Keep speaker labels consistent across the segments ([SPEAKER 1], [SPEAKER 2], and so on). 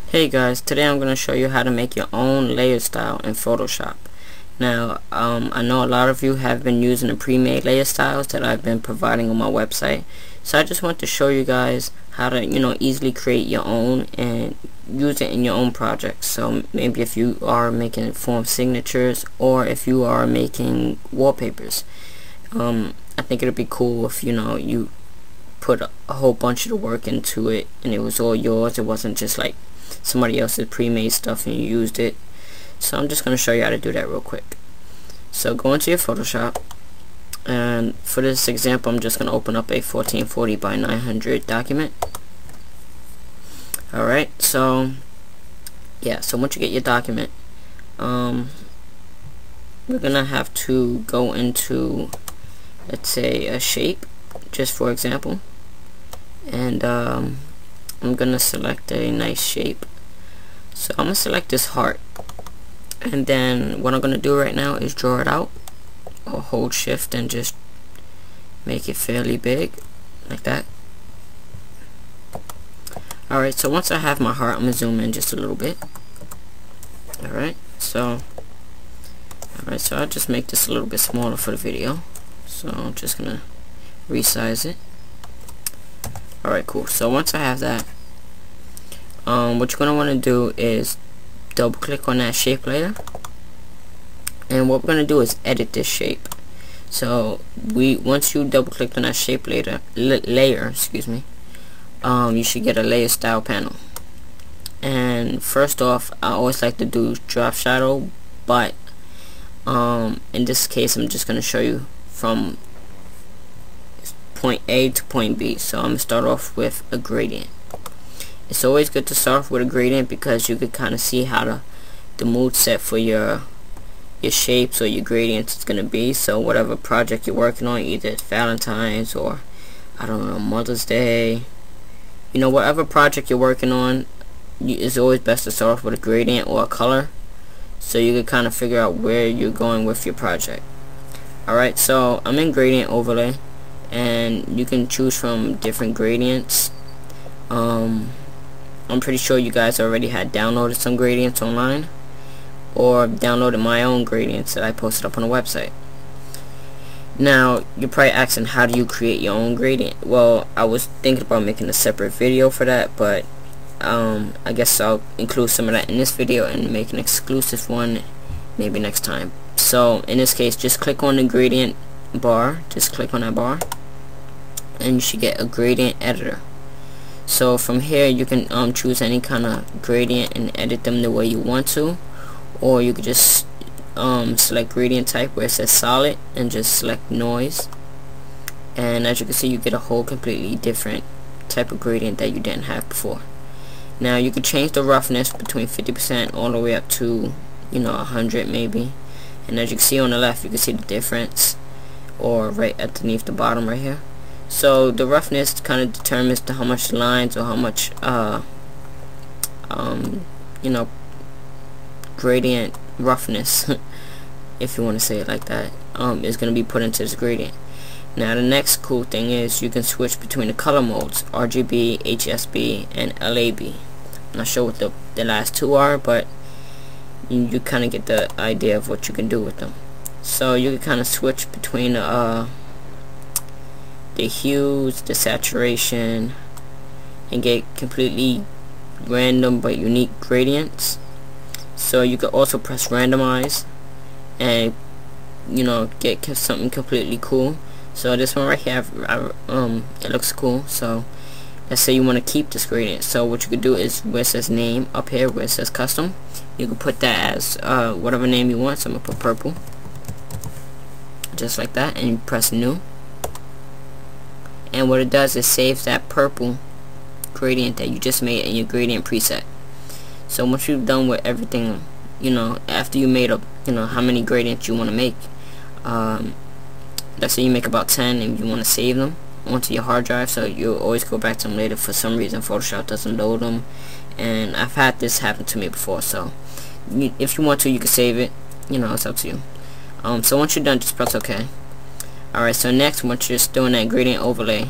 [SPEAKER 1] Hey guys, today I'm going to show you how to make your own layer style in Photoshop. Now, I know a lot of you have been using the pre-made layer styles that I've been providing on my website. So I just want to show you guys how to, easily create your own and use it in your own projects. So maybe if you are making form signatures or if you are making wallpapers. I think it'd be cool if, you put a whole bunch of the work into it and it was all yours. It wasn't just like somebody else's pre-made stuff and you used it. So I'm just going to show you how to do that real quick. So go into your Photoshop, and for this example I'm just going to open up a 1440 by 900 document. Alright, so yeah, so once you get your document, we're going to have to go into, let's say, a shape, just for example, and I'm going to select a nice shape. So I'm going to select this heart, and then what I'm going to do right now is draw it out, or hold shift and just make it fairly big like that. Alright, so once I have my heart, I'm going to zoom in just a little bit. Alright, so I'll just make this a little bit smaller for the video. So I'm just going to resize it. Alright, cool. So once I have that, what you're going to want to do is double click on that shape layer, and what we're going to do is edit this shape. So once you double click on that shape layer, excuse me, you should get a layer style panel. And first off, I always like to do drop shadow, but in this case I'm just going to show you from point A to point B. So I'm going to start off with a gradient. It's always good to start off with a gradient because you could kind of see how the mood set for your shapes or your gradients is going to be. So whatever project you're working on, either it's Valentine's or I don't know, Mother's Day, whatever project you're working on, it's always best to start off with a gradient or a color, so you can kind of figure out where you're going with your project. Alright, so I'm in gradient overlay, and you can choose from different gradients. I'm pretty sure you guys already had downloaded some gradients online, or downloaded my own gradients that I posted up on the website. Now you're probably asking, how do you create your own gradient? Well, I was thinking about making a separate video for that, but I guess I'll include some of that in this video and make an exclusive one maybe next time. So in this case, just click on the gradient bar, just click on that bar, and you should get a gradient editor. So from here you can choose any kind of gradient and edit them the way you want to, or you could just select gradient type where it says solid and just select noise, and as you can see you get a whole completely different type of gradient that you didn't have before. Now you can change the roughness between 50% all the way up to 100 maybe, and as you can see on the left you can see the difference, or right underneath the bottom right here. So the roughness kind of determines how much lines or how much gradient roughness if you want to say it like that, is going to be put into this gradient. Now the next cool thing is you can switch between the color modes, RGB, HSB, and LAB. I'm not sure what the last two are, but you kind of get the idea of what you can do with them. So you can kind of switch between the hues, the saturation, and get completely random but unique gradients. So you could also press randomize and get something completely cool. So this one right here, it looks cool. So let's say you want to keep this gradient. So what you could do is where it says name up here, where it says custom, you can put that as whatever name you want. So I'm gonna put purple, just like that, and you press new. And what it does is saves that purple gradient that you just made in your gradient preset. So once you've done with everything, after you made up, how many gradients you want to make, let's say you make about 10 and you want to save them onto your hard drive, so you'll always go back to them later. For some reason Photoshop doesn't load them, and I've had this happen to me before. So if you want to, you can save it, it's up to you. So once you're done, just press OK. Alright, so next, once you're just doing that gradient overlay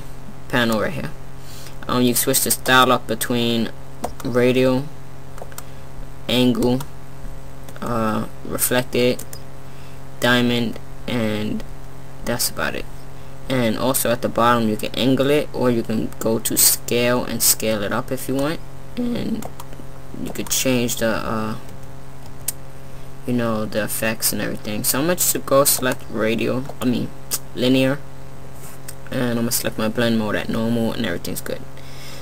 [SPEAKER 1] panel right here, you switch the style up between radial angle, reflected, diamond, and that's about it. And also at the bottom you can angle it, or you can go to scale and scale it up if you want, and you could change the you know, the effects and everything. So I'm gonna just go select linear, and I'm gonna select my blend mode at normal, and everything's good.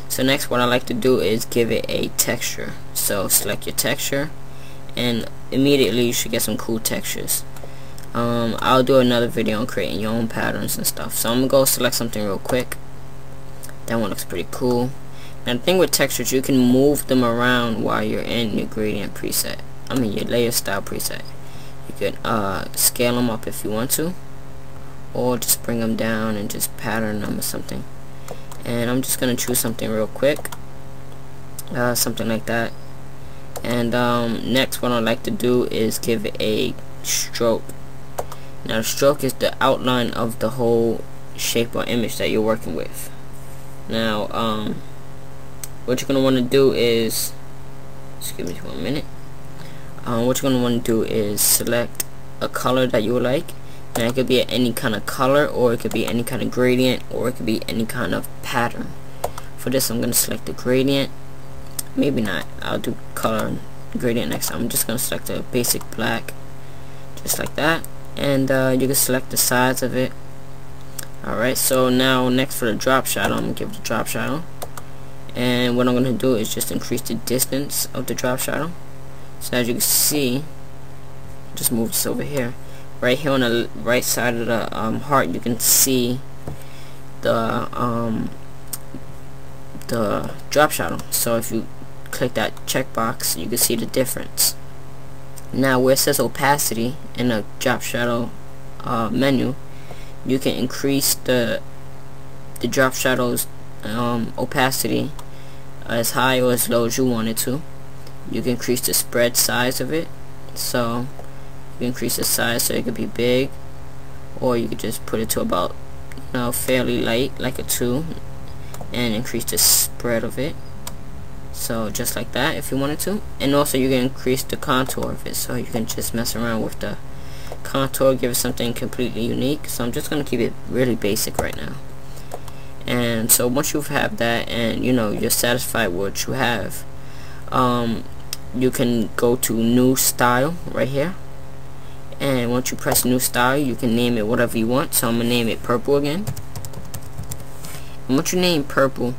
[SPEAKER 1] So next what I like to do is give it a texture. So select your texture, and immediately you should get some cool textures. I'll do another video on creating your own patterns and stuff. So I'm gonna go select something real quick. That one looks pretty cool. And the thing with textures, you can move them around while you're in your gradient preset. Your layer style preset. You could scale them up if you want to, or just bring them down and just pattern them or something. And I'm just gonna choose something real quick, something like that. And next what I like to do is give it a stroke. Now the stroke is the outline of the whole shape or image that you're working with. Now what you're gonna want to do is, just give me 1 minute. What you're gonna want to do is select a color that you like. Now it could be any kind of color, or it could be any kind of gradient, or it could be any kind of pattern. For this I'm gonna select the gradient. Maybe not, I'll do color and gradient next time. I'm just gonna select a basic black, just like that, and you can select the size of it. Alright, so now next for the drop shadow, I'm gonna give it a drop shadow, and what I'm gonna do is just increase the distance of the drop shadow. So as you can see, just move this over here. Right here on the right side of the heart, you can see the drop shadow. So if you click that checkbox, you can see the difference. Now where it says opacity in the drop shadow menu, you can increase the drop shadow's opacity as high or as low as you want it to. You can increase the spread size of it, so you can increase the size so it could be big, or you could just put it to about, you know, fairly light, like a 2, and increase the spread of it, so just like that if you wanted to. And also you can increase the contour of it, so you can just mess around with the contour, give it something completely unique. So I'm just gonna keep it really basic right now. And so once you have that, and you know you're satisfied with what you have, you can go to new style right here, and once you press new style, you can name it whatever you want. So I'm gonna name it purple again. And once you name purple,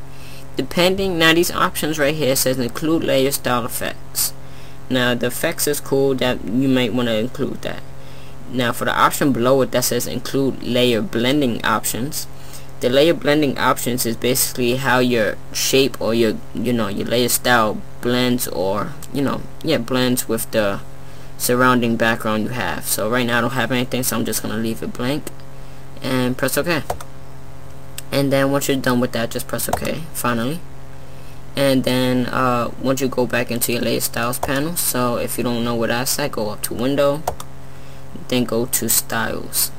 [SPEAKER 1] depending, now these options right here says include layer style effects. Now the effects is cool, that you might want to include that. Now for the option below it that says include layer blending options, the layer blending options is basically how your shape or your your layer style blends, or blends with the surrounding background you have. So right now I don't have anything, so I'm just gonna leave it blank and press OK. And then once you're done with that, just press OK finally. And then once you go back into your layer styles panel, so if you don't know where that's at, go up to window, then go to styles.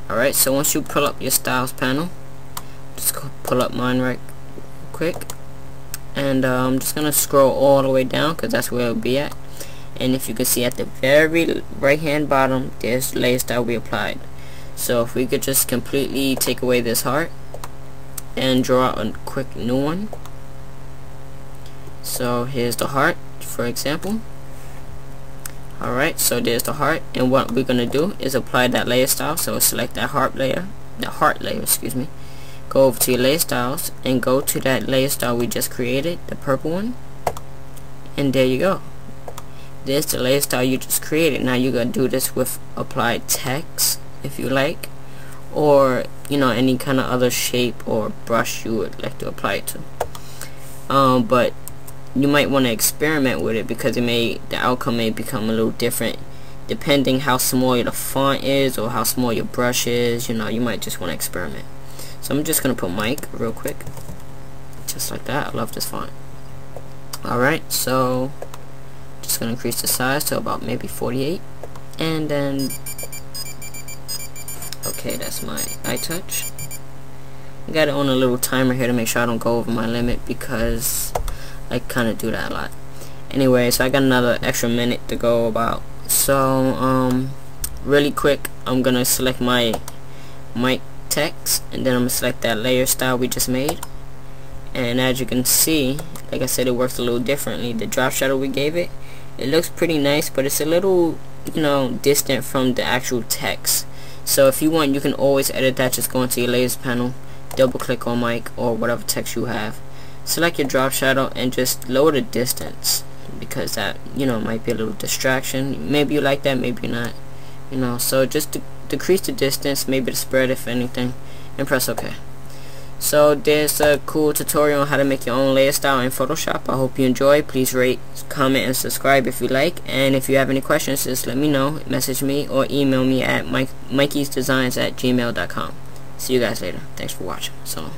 [SPEAKER 1] Alright, so once you pull up your styles panel, just go pull up mine right quick, and I'm just gonna scroll all the way down because that's where it'll be at. And if you can see at the very right hand bottom, there's layer style we applied. So if we could just completely take away this heart and draw a quick new one. So here's the heart, for example. Alright, so there's the heart, and what we're gonna do is apply that layer style. So select that heart layer, excuse me. Go over to your layer styles and go to that layer style we just created, the purple one, and there you go. There's the layer style you just created. Now you're gonna do this with applied text if you like, or any kind of other shape or brush you would like to apply it to. But you might want to experiment with it, because the outcome may become a little different depending how small the font is or how small your brush is. You might just want to experiment. So I'm just gonna put Mike real quick, just like that. I love this font. Alright, so just gonna increase the size to about maybe 48, and then okay, that's my iTouch. I got it on a little timer here to make sure I don't go over my limit, because I kind of do that a lot. Anyway, so I got another extra minute to go about. So really quick, I'm gonna select my mic text, and then I'm gonna select that layer style we just made. And as you can see, like I said, it works a little differently. The drop shadow we gave it, it looks pretty nice, but it's a little, you know, distant from the actual text. So if you want, you can always edit that. Just go into your layers panel, double click on mic or whatever text you have, select your drop shadow, and just lower the distance, because that, you know, might be a little distraction. Maybe you like that, maybe not, you know. So just decrease the distance, maybe the spread if anything, and press OK. So there's a cool tutorial on how to make your own layer style in Photoshop. I hope you enjoy. Please rate, comment, and subscribe if you like. And if you have any questions, just let me know, message me, or email me at mikeysdesigns@gmail.com. See you guys later. Thanks for watching. So